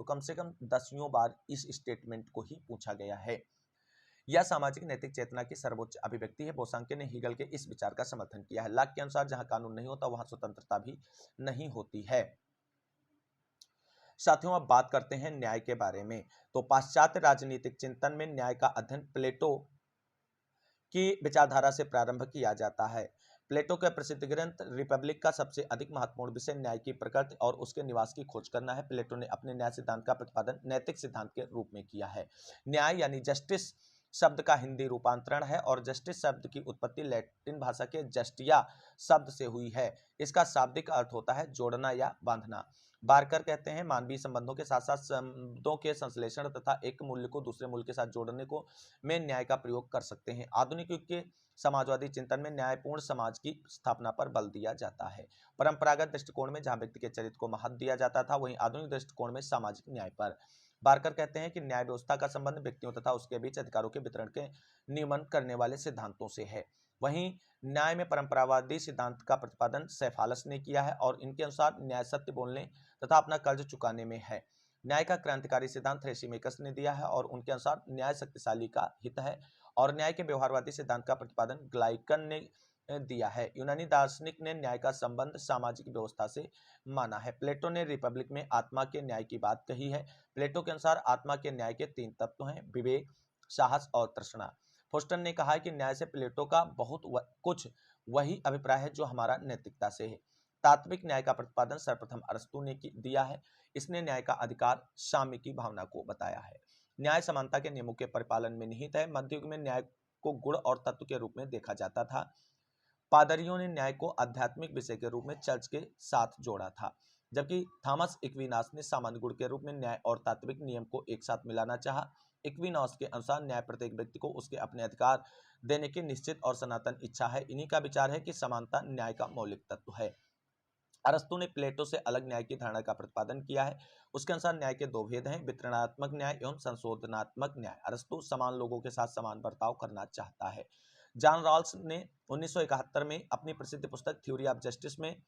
तो कम से कम 10 बार इस स्टेटमेंट को ही पूछा गया है। यह सामाजिक नैतिक चेतना की सर्वोच्च अभिव्यक्ति है। बोसांके ने हीगल के इस विचार का समर्थन किया है। लाक के अनुसार जहां कानून नहीं होता वहां स्वतंत्रता भी नहीं होती है। साथियों, अब बात करते हैं न्याय के बारे में। तो पाश्चात्य राजनीतिक चिंतन में न्याय का अध्ययन प्लेटो की विचारधारा से प्रारंभ किया जाता है। प्लेटो के प्रसिद्ध ग्रंथ रिपब्लिक का सबसे अधिक महत्वपूर्ण विषय न्याय की प्रकृति और उसके निवास की खोज करना है। प्लेटो ने अपने न्याय सिद्धांत का प्रतिपादन नैतिक सिद्धांत के रूप में किया है। न्याय यानी जस्टिस शब्द का हिंदी रूपांतरण है और जस्टिस शब्द की उत्पत्ति लैटिन भाषा के जस्टिया शब्द से हुई है। इसका शाब्दिक अर्थ होता है जोड़ना या बांधना। बार्कर कहते हैं मानवीय संबंधों के साथ साथ शब्दों के संश्लेषण तथा एक मूल्य को दूसरे मूल्य के साथ जोड़ने को में न्याय का प्रयोग कर सकते हैं। आधुनिक युग के समाजवादी चिंतन में न्यायपूर्ण समाज की स्थापना पर बल दिया जाता है। परंपरागत दृष्टिकोण में जहां व्यक्ति के चरित्र को महत्व दिया जाता था, वहीं आधुनिक दृष्टिकोण में सामाजिक न्याय पर। बारकर कहते हैं कि न्याय व्यवस्था का संबंध व्यक्तियों तथा उसके बीच अधिकारों के वितरण के नियमन करने वाले सिद्धांतों से है। वहीं न्याय में परंपरावादी सिद्धांत का प्रतिपादन सेफालस ने किया है और इनके अनुसार न्याय सत्य बोलने तथा अपना कर्ज चुकाने में है। न्याय का क्रांतिकारी सिद्धांत थ्रेसिमेकस ने दिया है और उनके अनुसार न्याय शक्तिशाली का हित है और न्याय के व्यवहारवादी सिद्धांत का प्रतिपादन ग्लाइकन ने दिया है। यूनानी दार्शनिक ने न्याय का संबंध सामाजिक व्यवस्था से माना है। प्लेटो ने रिपब्लिक में आत्मा के न्याय की बात कही है। प्लेटो के अनुसार आत्मा के न्याय के 3 तत्व हैं, विवेक, साहस और तृष्णा। फोस्टर ने कहा है कि न्याय से प्लेटो का कुछ वही अभिप्राय है जो हमारा नैतिकता से है। तात्विक न्याय का प्रतिपादन सर्वप्रथम अरस्तु ने दिया है। इसने न्याय का अधिकार साम्य की भावना को बताया है। न्याय समानता के नियमों के परिपालन में निहित है। मध्य युग में न्याय को गुण और तत्व के रूप में देखा जाता था। पादरियों ने न्याय को आध्यात्मिक विषय के रूप में चर्च के साथ जोड़ा था, जबकि थॉमस एक्विनास ने सामान्य गुण के रूप में न्याय और तात्विक नियम को एक साथ मिलाना चाहा। एक्विनास के अनुसार न्याय प्रत्येक व्यक्ति को उसके अपने अधिकार देने की निश्चित और सनातन इच्छा है। इन्हीं का विचार है कि समानता न्याय का मौलिक तत्व है। अरस्तु ने प्लेटो से अलग न्याय की धारणा का प्रतिपादन किया है। उसके अनुसार न्याय के 2 भेद हैं, वितरणात्मक न्याय एवं संशोधनात्मक न्याय। अरस्तु समान लोगों के साथ समान बर्ताव करना चाहता है। जॉन रॉल्स ने 1971 में अपनी प्रसिद्ध पुस्तक थ्योरी ऑफ जस्टिस में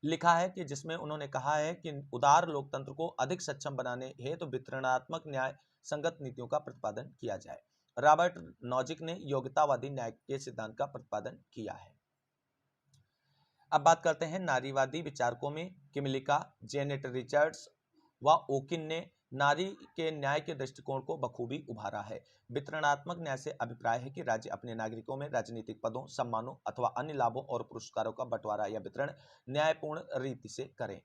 लिखा है कि जिसमें उन्होंने कहा है कि उदार लोकतंत्र को अधिक सक्षम बनाने हेतु वितरणात्मक न्याय संगत नीतियों का प्रतिपादन किया जाए। रॉबर्ट नॉजिक ने योग्यतावादी न्याय के सिद्धांत का प्रतिपादन किया है। अब बात करते हैं नारीवादी विचारकों में। किमलिका, जेनेट रिचर्ड्स व ओकिन ने नारी के न्याय के दृष्टिकोण को बखूबी उभारा है। वितरणात्मक न्याय से अभिप्राय है कि राज्य अपने नागरिकों में राजनीतिक पदों, सम्मानों अथवा अन्य लाभों और पुरस्कारों का बंटवारा या वितरण न्यायपूर्ण रीति से करें।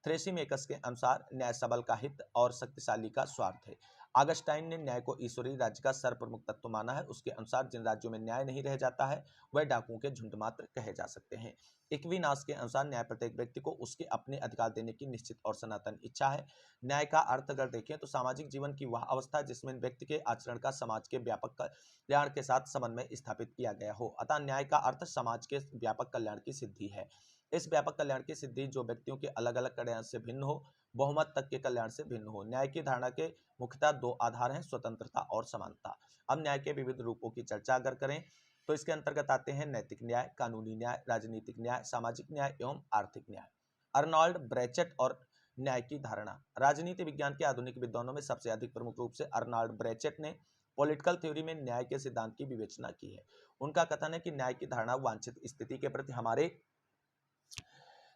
थ्रेसिमेकस के अनुसार न्याय सबल का हित और शक्तिशाली का स्वार्थ है। ऑगस्टाइन ने न्याय को ईश्वरीय राज्य का सर्वप्रमुख तत्व माना है। उसके अनुसार जिन राज्यों में न्याय नहीं रह जाता है वह डाकुओं के झुंड मात्र कहे जा सकते हैं। एक्विनास के अनुसार न्याय प्रत्येक व्यक्ति को उसके अपने अधिकार देने की निश्चित और सनातन इच्छा है। न्याय का अर्थ अगर देखें तो सामाजिक जीवन की वह अवस्था जिसमें व्यक्ति के आचरण का समाज के व्यापक कल्याण के साथ समन्वय स्थापित किया गया हो। अतः न्याय का अर्थ समाज के व्यापक कल्याण की सिद्धि है। इस व्यापक कल्याण की सिद्धि जो व्यक्तियों के अलग अलग कल्याण से भिन्न हो, बहुमत तक के कल्याण से भिन्न हो। न्याय की धारणा के मुख्यतः 2 आधार हैं, स्वतंत्रता और समानता। अब न्याय के विविध रूपों की चर्चा अगर करें तो इसके अंतर्गत आते हैं नैतिक न्याय, कानूनी न्याय, राजनीतिक न्याय, सामाजिक न्याय एवं आर्थिक न्याय। अर्नॉल्ड ब्रेचेट और न्याय की धारणा। राजनीति विज्ञान के आधुनिक विद्वानों में सबसे अधिक प्रमुख रूप से अर्नॉल्ड ब्रेचेट ने पॉलिटिकल थ्योरी में न्याय के सिद्धांत की विवेचना की है। उनका कथन है कि न्याय की धारणा वांछित स्थिति के प्रति हमारे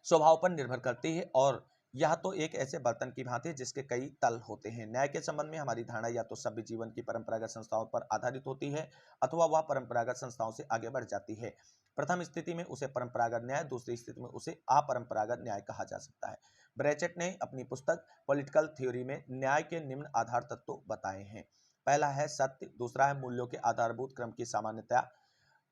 स्वभाव पर निर्भर करती है और यह तो एक ऐसे बर्तन की भांति है जिसके कई तल होते हैं। न्याय के संबंध में हमारी धारणा या तो सभ्य जीवन की परंपरागत संस्थाओं पर आधारित होती है अथवा वह परंपरागत संस्थाओं से आगे बढ़ जाती है। प्रथम स्थिति में उसे परंपरागत न्याय, दूसरी स्थिति में उसे अपरंपरागत न्याय कहा जा सकता है। ब्रेचेट ने अपनी पुस्तक पॉलिटिकल थ्योरी में न्याय के निम्न आधार तत्व बताए हैं। पहला है सत्य, दूसरा है मूल्यों के आधारभूत क्रम की सामान्यता,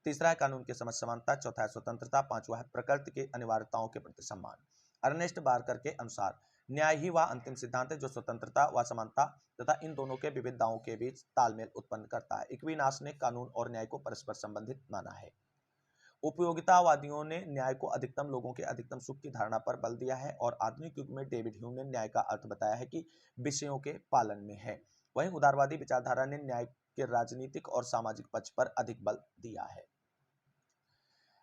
तीसरा है कानून के समझ समानता, चौथा है स्वतंत्रता, पांचवा है प्रकृति के अनिवार्यताओं के प्रति सम्मान। अर्नेस्ट बारकर के अनुसार न्याय ही वह अंतिम सिद्धांत है जो स्वतंत्रता व समानता तथा इन दोनों के विविधताओं के बीच तालमेल उत्पन्न करता है। एक्विनास ने कानून और न्याय को परस्पर संबंधित माना है। उपयोगितावादियों ने न्याय को अधिकतम लोगों के अधिकतम सुख की धारणा पर बल दिया है और आधुनिक युग में डेविड ह्यूम ने न्याय का अर्थ बताया है कि विषयों के पालन में है। वहीं उदारवादी विचारधारा ने न्याय के राजनीतिक और सामाजिक पक्ष पर अधिक बल दिया है।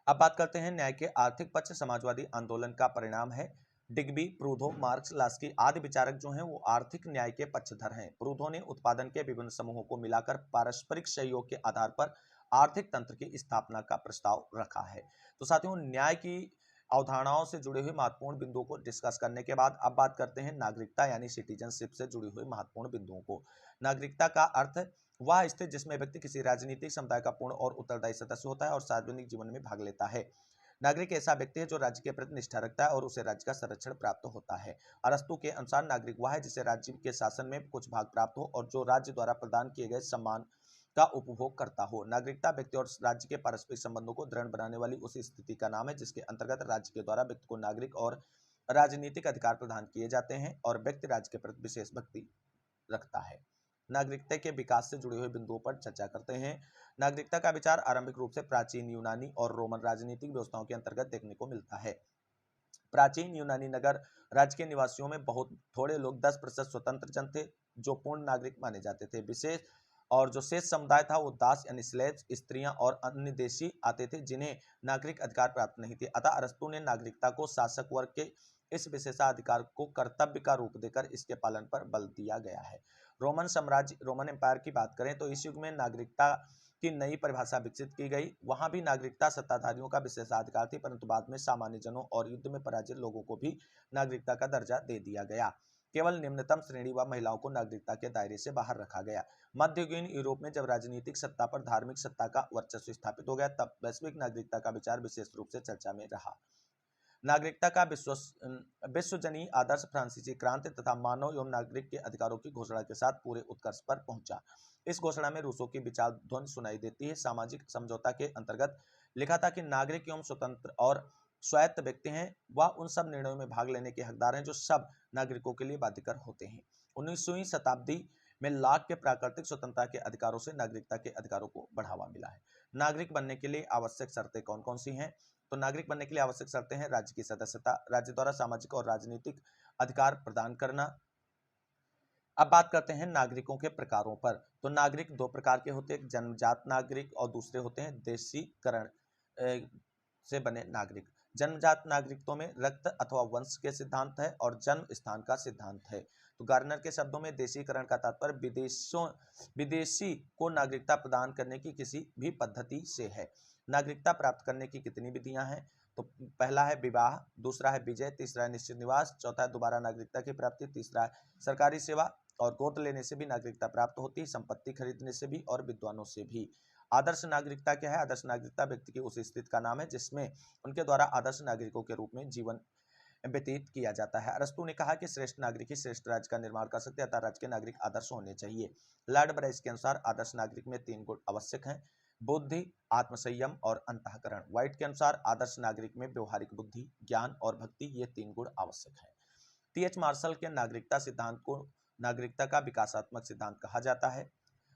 अब बात करते हैं न्याय के आर्थिक पक्ष। समाजवादी आंदोलन का परिणाम है। डिग्बी, प्रूधो, मार्क्स, लास्की आदि विचारक जो हैं वो आर्थिक न्याय के पक्षधर हैं। प्रूधो ने उत्पादन के विभिन्न समूहों को मिलाकर पारस्परिक सहयोग के आधार पर आर्थिक तंत्र की स्थापना का प्रस्ताव रखा है। तो साथियों, न्याय की अवधारणाओं से जुड़े हुए महत्वपूर्ण बिंदुओं को डिस्कस करने के बाद अब बात करते हैं नागरिकता यानी सिटीजनशिप से जुड़ी हुई महत्वपूर्ण बिंदुओं को। नागरिकता का अर्थ वह स्थिति जिसमें व्यक्ति किसी राजनीतिक समुदाय का पूर्ण और उत्तरदायी सदस्य होता है और सार्वजनिक जीवन में भाग लेता है। नागरिक ऐसा व्यक्ति है जो राज्य के प्रति निष्ठा रखता है और उसे राज्य का संरक्षण प्राप्त होता है। अरस्तु के अनुसार नागरिक वह है जिसे राज्य के शासन में कुछ भाग प्राप्त हो और जो राज्य द्वारा प्रदान किए गए सम्मान का उपभोग करता हो। नागरिकता व्यक्ति और राज्य के पारस्परिक संबंधों को दृढ़ बनाने वाली उस स्थिति का नाम है जिसके अंतर्गत राज्य के द्वारा व्यक्ति को नागरिक और राजनीतिक अधिकार प्रदान किए जाते हैं और व्यक्ति राज्य के प्रति विशेष भक्ति रखता है। नागरिकता के विकास से जुड़े हुए बिंदुओं पर चर्चा करते हैं। नागरिकता का विचार आरंभिक रूप से प्राचीन यूनानी और रोमन राजनीतिक व्यवस्थाओं के अंतर्गत देखने को मिलता है। प्राचीन यूनानी नगर राज्य के निवासियों में बहुत थोड़े लोग 10% स्वतंत्र जन थे जो पूर्ण नागरिक माने जाते थे। विशेष और जो शेष समुदाय था वो दास यानी स्लेव्स, स्त्रियां और अन्य देशी आते थे जिन्हें नागरिक अधिकार प्राप्त नहीं थे। अतः अरस्तु ने नागरिकता को शासक वर्ग के इस विशेषाधिकार को कर्तव्य का रूप देकर इसके पालन पर बल दिया गया है। रोमन साम्राज्य, रोमन एम्पायर की बात करें तो इस युग में नागरिकता की नई परिभाषा विकसित की गई। वहां भी नागरिकता सत्ताधारियों का विशेषाधिकार थी, परंतु बाद में सामान्य जनों और युद्ध में पराजित लोगों को भी नागरिकता का दर्जा दे दिया गया। केवल निम्नतम श्रेणी व महिलाओं को नागरिकता के दायरे से बाहर रखा गया। मध्ययुगीन यूरोप में जब राजनीतिक सत्ता पर धार्मिक सत्ता का वर्चस्व स्थापित हो गया तब वैश्विक नागरिकता का विचार विशेष रूप से चर्चा में रहा। नागरिकता का विश्वजनीय आदर्श फ्रांसीसी क्रांति तथा मानव एवं नागरिक के अधिकारों की घोषणा के साथ पूरे उत्कर्ष पर पहुंचा। इस घोषणा में रूसों की विचार ध्वनि सुनाई देती है। सामाजिक समझौता के अंतर्गत लिखा था कि नागरिक एवं स्वतंत्र और स्वायत्त व्यक्ति हैं, वह उन सब निर्णयों में भाग लेने के हकदार हैं जो सब नागरिकों के लिए बाध्यकर होते हैं। 19वीं शताब्दी में लाख के प्राकृतिक स्वतंत्रता के अधिकारों से नागरिकता के अधिकारों को बढ़ावा मिला है। नागरिक बनने के लिए आवश्यक शर्तें कौन कौन सी हैं? तो नागरिक बनने के लिए आवश्यक शर्तें हैं राज्य की सदस्यता, राज्य द्वारा सामाजिक और राजनीतिक अधिकार प्रदान करना। अब बात करते हैं नागरिकों के प्रकारों पर। तो नागरिक दो प्रकार के होते हैं, जन्मजात नागरिक और दूसरे होते हैं देशीकरण से बने नागरिक। जन्मजात नागरिकत्व में रक्त अथवा वंश के सिद्धांत है और जन्म स्थान का सिद्धांत है। तो गार्नर के शब्दों में देशीकरण का तात्पर्य विदेशी को नागरिकता प्रदान करने की किसी भी पद्धति से है। नागरिकता प्राप्त करने की कितनी विधियां हैं? तो पहला है विवाह, दूसरा है विजय, तीसरा है निश्चित निवास, चौथा है दोबारा नागरिकता की प्राप्ति, तीसरा है सरकारी सेवा और गोद लेने से भी नागरिकता प्राप्त होती है, संपत्ति खरीदने से भी और विद्वानों से भी। आदर्श नागरिकता क्या है? आदर्श नागरिकता व्यक्ति की उस स्थिति का नाम है जिसमें उनके द्वारा आदर्श नागरिकों के रूप में जीवन व्यतीत किया जाता है। अरस्तु ने कहा कि श्रेष्ठ नागरिक ही श्रेष्ठ राज्य का निर्माण कर सकते हैं, अतः राज्य के नागरिक आदर्श होने चाहिए। लॉर्ड ब्राइस के अनुसार आदर्श नागरिक में 3 गुण आवश्यक हैं, बुद्धि, आत्मसंयम और अंतःकरण। व्हाइट के अनुसार आदर्श नागरिक में व्यवहारिक बुद्धि, ज्ञान और भक्ति, ये 3 गुण आवश्यक हैं। टी.एच. मार्शल के नागरिकता सिद्धांत को नागरिकता का विकासात्मक सिद्धांत कहा जाता है।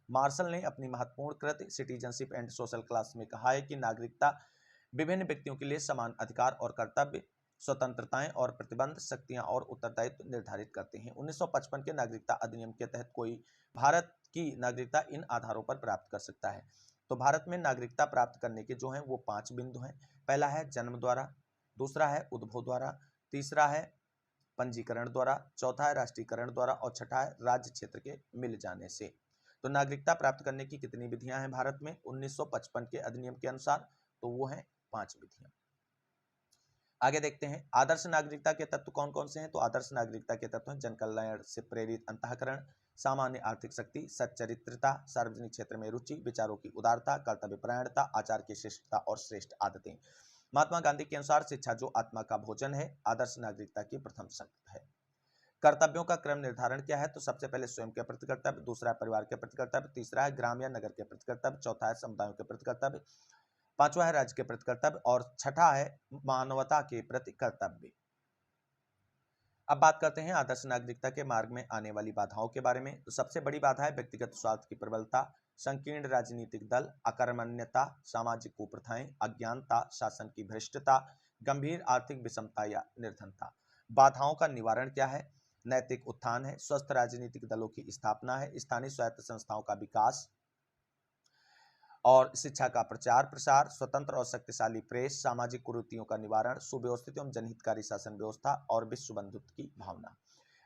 मार्शल ने अपनी महत्वपूर्ण कृति सिटीजनशिप एंड सोशल क्लास में कहा है कि नागरिकता विभिन्न व्यक्तियों के लिए समान अधिकार और कर्तव्य, स्वतंत्रताएं और प्रतिबंध, शक्तियां और उत्तरदायित्व निर्धारित करते हैं। 1955 के नागरिकता अधिनियम के तहत कोई भारत की नागरिकता इन आधारों पर प्राप्त कर सकता है। तो भारत में नागरिकता प्राप्त करने के जो हैं वो 5 बिंदु हैं। पहला है जन्म द्वारा, दूसरा है उद्भव द्वारा, तीसरा है पंजीकरण द्वारा, चौथा है राष्ट्रीयकरण द्वारा और छठा है राज्य क्षेत्र के मिल जाने से। तो नागरिकता प्राप्त करने की कितनी विधियां हैं भारत में 1955 के अधिनियम के अनुसार? तो वो हैं 5 विधियां। आगे देखते हैं आदर्श नागरिकता के तत्व कौन कौन से हैं। तो आदर्श नागरिकता के तत्व हैं जन कल्याण से प्रेरित अंतःकरण, सामान्य आर्थिक शक्ति, सच्चरित्रता, सार्वजनिक क्षेत्र में रुचि, विचारों की उदारता, कर्तव्यपरायणता, आचार की शिष्टता और श्रेष्ठ आदतें। महात्मा गांधी के अनुसार शिक्षा जो आत्मा का भोजन है आदर्श नागरिकता की प्रथम शर्त है। कर्तव्यों का क्रम निर्धारण क्या है? तो सबसे पहले स्वयं के प्रति कर्तव्य, दूसरा है परिवार के प्रति कर्तव्य, तीसरा है ग्राम या नगर के प्रति कर्तव्य, चौथा है समुदायों के प्रति कर्तव्य, पांचवा है राज्य के प्रति कर्तव्य और छठा है मानवता के प्रति कर्तव्य। अब बात करते हैं आदर्श नागरिकता के मार्ग में आने वाली बाधाओं के बारे में। तो सबसे बड़ी बाधा है व्यक्तिगत स्वार्थ की प्रबलता, संकीर्ण राजनीतिक दल, अकर्मण्यता, सामाजिक कुप्रथाएं, अज्ञानता, शासन की भ्रष्टता, गंभीर आर्थिक विषमता या निर्धनता। बाधाओं का निवारण क्या है? नैतिक उत्थान है, स्वस्थ राजनीतिक दलों की स्थापना है, स्थानीय स्वायत्त संस्थाओं का विकास और शिक्षा का प्रचार प्रसार, स्वतंत्र और शक्तिशाली प्रेस, सामाजिक कुरीतियों का निवारण, सुव्यवस्थित एवं जनहितकारी शासन व्यवस्था और विश्व बंधुत्व की भावना।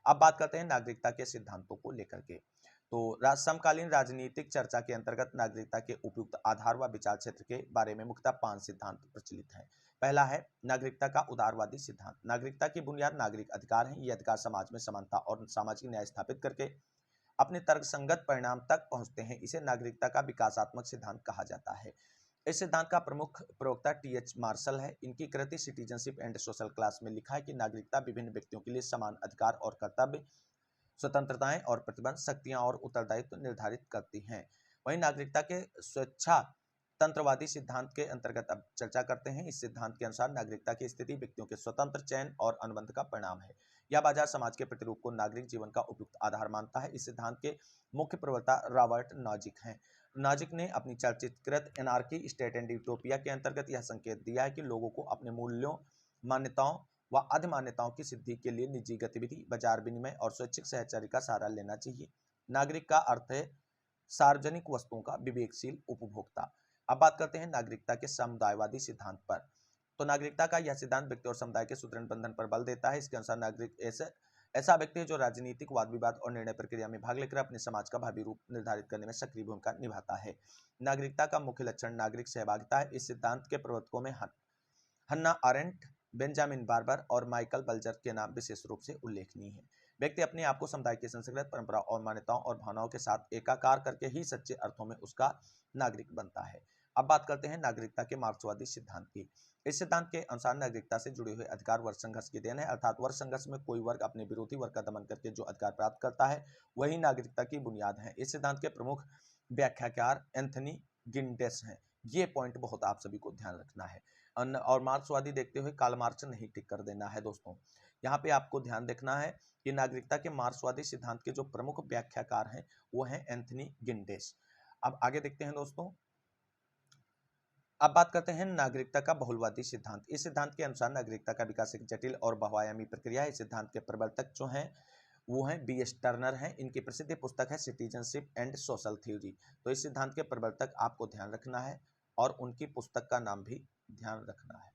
अब बात करते हैं नागरिकता के सिद्धांतों को लेकर के। तो समकालीन राजनीतिक चर्चा के अंतर्गत नागरिकता के उपयुक्त आधार व विचार क्षेत्र के बारे में मुख्यतः 5 सिद्धांत प्रचलित हैं। पहला है नागरिकता का उदारवादी सिद्धांत। नागरिकता की बुनियाद नागरिक अधिकार है। ये अधिकार समाज में समानता और सामाजिक न्याय स्थापित करके अपने तर्कसंगत परिणाम तक पहुंचते हैं। इसे नागरिकता का विकासात्मक सिद्धांत कहा जाता है। इस सिद्धांत का प्रमुख प्रवक्ता टी.एच. मार्शल है। इनकी कृति सिटीजनशिप एंड सोशल क्लास में लिखा है कि नागरिकता विभिन्न व्यक्तियों के लिए समान अधिकार और कर्तव्य, स्वतंत्रताएं और प्रतिबंध, शक्तियां और उत्तरदायित्व निर्धारित करती हैं। वहीं नागरिकता के स्वेच्छा तंत्रवादी सिद्धांत के अंतर्गत अब चर्चा करते हैं। इस सिद्धांत के अनुसार नागरिकता की स्थिति व्यक्तियों के स्वतंत्र चयन और अनुबंध का परिणाम है। यह बाजार समाज के प्रतिरूप को नागरिक जीवन का उपयुक्त आधार मानता है। इस सिद्धांत के मुख्य प्रवक्ता रॉबर्ट नॉजिक हैं। नॉजिक ने अपनी चर्चित कृत एनार्की स्टेट एंड यूटोपिया के अंतर्गत यह संकेत दिया है कि लोगों को अपने मूल्यों, मान्यताओं व अधिमान्यताओं की सिद्धि के लिए निजी गतिविधि, बाजार विनिमय और स्वैच्छिक सहचारी का सहारा लेना चाहिए। नागरिक का अर्थ है सार्वजनिक वस्तुओं का विवेकशील उपभोक्ता। अब बात करते हैं नागरिकता के समुदायवादी सिद्धांत पर। तो नागरिकता का यह सिद्धांत व्यक्ति और समुदाय के सुदृढ़ बंधन पर बल देता है। इसके अनुसार नागरिक ऐसा व्यक्ति है जो राजनीतिक वाद विवाद और निर्णय प्रक्रिया में भाग लेकर अपने समाज का भावी रूप निर्धारित करने में सक्रिय भूमिका निभाता है। नागरिकता का मुख्य लक्षण नागरिक सहभागिता है। इस सिद्धांत के प्रवर्तकों में हन्ना अरेंट, बेंजामिन बार्बर और माइकल बल्जर के नाम विशेष रूप से उल्लेखनीय है। व्यक्ति अपने आप को समुदाय की संस्कृति, परंपरा और मान्यताओं और भावनाओं के साथ एकाकार करके ही सच्चे अर्थों में उसका नागरिक बनता है। अब बात करते हैं नागरिकता के मार्क्सवादी सिद्धांत की। इस सिद्धांत के अनुसार नागरिकता से जुड़े हुए अधिकार वर्ग संघर्ष की देन है, अर्थात वर्ग संघर्ष में कोई वर्ग अपने विरोधी वर्ग का दमन करके जो अधिकार प्राप्त करता है वही नागरिकता की बुनियाद है। इस सिद्धांत के प्रमुख व्याख्याकार एंथनी गिंडेस हैं। ये पॉइंट बहुत आप सभी को ध्यान रखना है। और मार्क्सवादी देखते हुए कार्ल मार्क्स नहीं टिक कर देना है दोस्तों। यहाँ पे आपको ध्यान देखना है कि नागरिकता के मार्क्सवादी सिद्धांत के जो प्रमुख व्याख्याकार हैं वो हैं एंथनी गिंडेस। अब आगे देखते हैं दोस्तों। अब बात करते हैं नागरिकता का बहुलवादी सिद्धांत। इस सिद्धांत के अनुसार नागरिकता का विकास एक जटिल और बहुआयामी प्रक्रिया है। इस सिद्धांत के प्रवर्तक जो हैं वो हैं B.S. टर्नर हैं। इनकी प्रसिद्ध पुस्तक है सिटीजनशिप एंड सोशल थ्योरी। तो इस सिद्धांत के प्रवर्तक आपको ध्यान रखना है और उनकी पुस्तक का नाम भी ध्यान रखना है।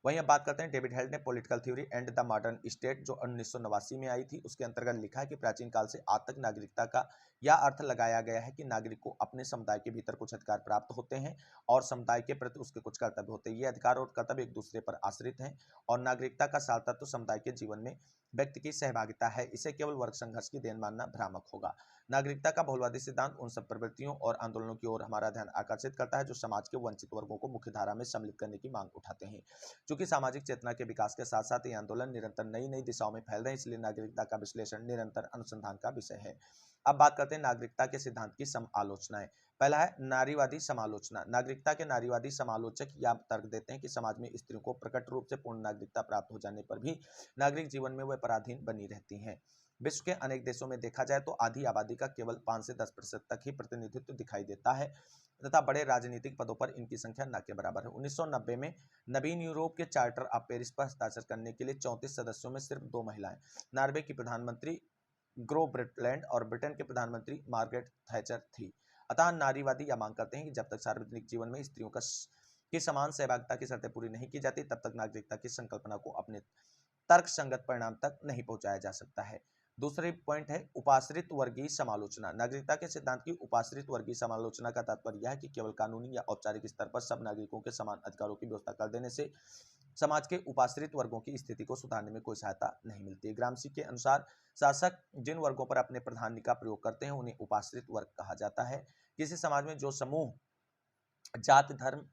वहीं अब बात करते हैं डेविड हेल्ड ने political theory and the modern state जो 1989 में आई थी, उसके अंतर्गत लिखा है कि प्राचीन काल से आज तक नागरिकता का यह अर्थ लगाया गया है कि नागरिक को अपने समुदाय के भीतर कुछ अधिकार प्राप्त होते हैं और समुदाय के प्रति उसके कुछ कर्तव्य होते हैं। ये अधिकार और कर्तव्य एक दूसरे पर आश्रित हैं और नागरिकता का सार तत्व समुदाय के जीवन में व्यक्ति की सहभागिता है। इसे केवल वर्ग संघर्ष की देन मानना भ्रामक होगा। नागरिकता का बहुलवादी सिद्धांत उन सब प्रवृत्तियों और आंदोलनों की ओर हमारा ध्यान आकर्षित करता है जो समाज के वंचित वर्गों को मुख्य धारा में सम्मिलित करने की मांग उठाते हैं। चूंकि सामाजिक चेतना के विकास के साथ साथ ये आंदोलन निरंतर नई नई दिशाओं में फैल रहे हैं, इसलिए नागरिकता का विश्लेषण निरंतर अनुसंधान का विषय है। अब बात करते हैं नागरिकता के सिद्धांत की समालोचनाएं। पहला है नारीवादी समालोचना। नागरिकता के नारीवादी समालोचक यह तर्क देते हैं कि समाज में स्त्रियों को प्रकट रूप से पूर्ण नागरिकता प्राप्त हो जाने पर भी नागरिक जीवन में वह पराधीन बनी रहती हैं। विश्व के अनेक देशों में देखा जाए तो आधी आबादी का केवल 5 से 10% तक ही प्रतिनिधित्व दिखाई देता है तथा बड़े राजनीतिक पदों पर इनकी संख्या न के बराबर है। 1990 में नवीन यूरोप के चार्टर ऑफ पेरिस पर हस्ताक्षर करने के लिए 34 सदस्यों में सिर्फ 2 महिलाएं, नॉर्वे की प्रधानमंत्री ग्रो ब्रिटलैंड और ब्रिटेन के प्रधानमंत्री मार्गरेट थैचर थी। अतः नारीवादी यह मांग करते हैं कि जब तक सार्वजनिक जीवन में स्त्रियों की समान सहभागिता की शर्तें पूरी नहीं की जाती तब तक नागरिकता की संकल्पना को अपने तर्क संगत परिणाम तक नहीं पहुंचाया जा सकता है। दूसरी पॉइंट है उपाश्रित वर्गीय समालोचना। नागरिकता के सिद्धांत की उपाश्रित वर्गीय समालोचना का तात्पर्य यह है कि केवल कानूनी या औपचारिक स्तर पर सब नागरिकों के समान अधिकारों की व्यवस्था कर देने से समाज के उपाश्रित वर्गों की स्थिति को सुधारने में कोई सहायता नहीं मिलती। ग्रामसी के अनुसार शासक जिन वर्गों पर अपने प्रधानी का प्रयोग करते हैं उन्हें उपाश्रित वर्ग कहा जाता है। किसी समाज में जो समूह जाति, धर्म,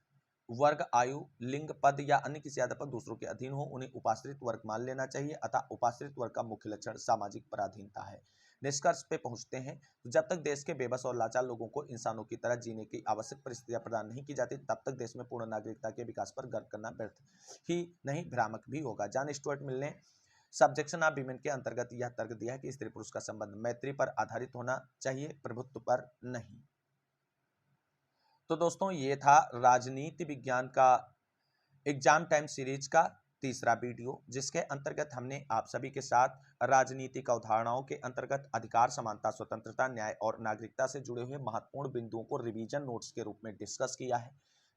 वर्ग, आयु, लिंग, पद या अन्य किसी आधार पर दूसरों के अधीन हो उन्हें उपाश्रित वर्ग मान लेना चाहिए। अतः उपाश्रित वर्ग का मुख्य लक्षण सामाजिक पराधीनता है। निष्कर्ष पे पहुंचते हैं तो जब तक देश के बेबस और लाचार लोगों को इंसानों की तरह जीने की आवश्यक परिस्थितियां प्रदान नहीं की जाती तब तक देश में पूर्ण नागरिकता के विकास पर गर्व करना व्यर्थ ही नहीं भ्रामक भी होगा। जॉन स्टुअर्ट मिल ने सब्जेक्शन ऑफ विमेन के अंतर्गत यह तर्क दिया है कि स्त्री पुरुष का संबंध मैत्री पर आधारित होना चाहिए, प्रभुत्व पर नहीं। तो दोस्तों ये था राजनीति विज्ञान का एग्जाम टाइम सीरीज का तीसरा वीडियो जिसके अंतर्गत हमने आप सभी के साथ राजनीतिक अवधारणाओं के अंतर्गत अधिकार, समानता, स्वतंत्रता, न्याय और नागरिकता से जुड़े हुए महत्वपूर्ण बिंदुओं को रिवीजन नोट्स के रूप में डिस्कस किया है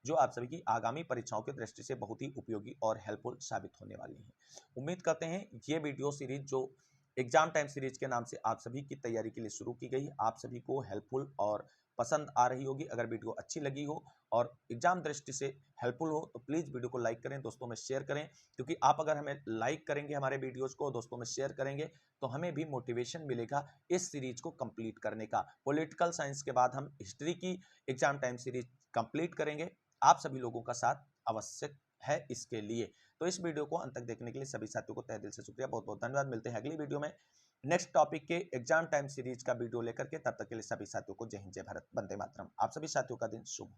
जो आप सभी की आगामी परीक्षाओं की दृष्टि से बहुत ही उपयोगी और हेल्पफुल साबित होने वाली है। उम्मीद करते हैं ये वीडियो सीरीज जो एग्जाम टाइम सीरीज के नाम से आप सभी की तैयारी के लिए शुरू की गई आप सभी को हेल्पफुल और पसंद आ रही होगी। अगर वीडियो अच्छी लगी हो और एग्जाम दृष्टि से हेल्पफुल हो तो प्लीज़ वीडियो को लाइक करें, दोस्तों में शेयर करें, क्योंकि आप अगर हमें लाइक करेंगे, हमारे वीडियोस को दोस्तों में शेयर करेंगे तो हमें भी मोटिवेशन मिलेगा इस सीरीज को कंप्लीट करने का। पॉलिटिकल साइंस के बाद हम हिस्ट्री की एग्जाम टाइम सीरीज कंप्लीट करेंगे। आप सभी लोगों का साथ आवश्यक है इसके लिए। तो इस वीडियो को अंत तक देखने के लिए सभी साथियों को तहे दिल से शुक्रिया, बहुत बहुत धन्यवाद। मिलते हैं अगली वीडियो में नेक्स्ट टॉपिक के एग्जाम टाइम सीरीज का वीडियो लेकर के। तब तक के लिए सभी साथियों को जय हिंद, जय भारत, वंदे मातरम। आप सभी साथियों का दिन शुभ हो।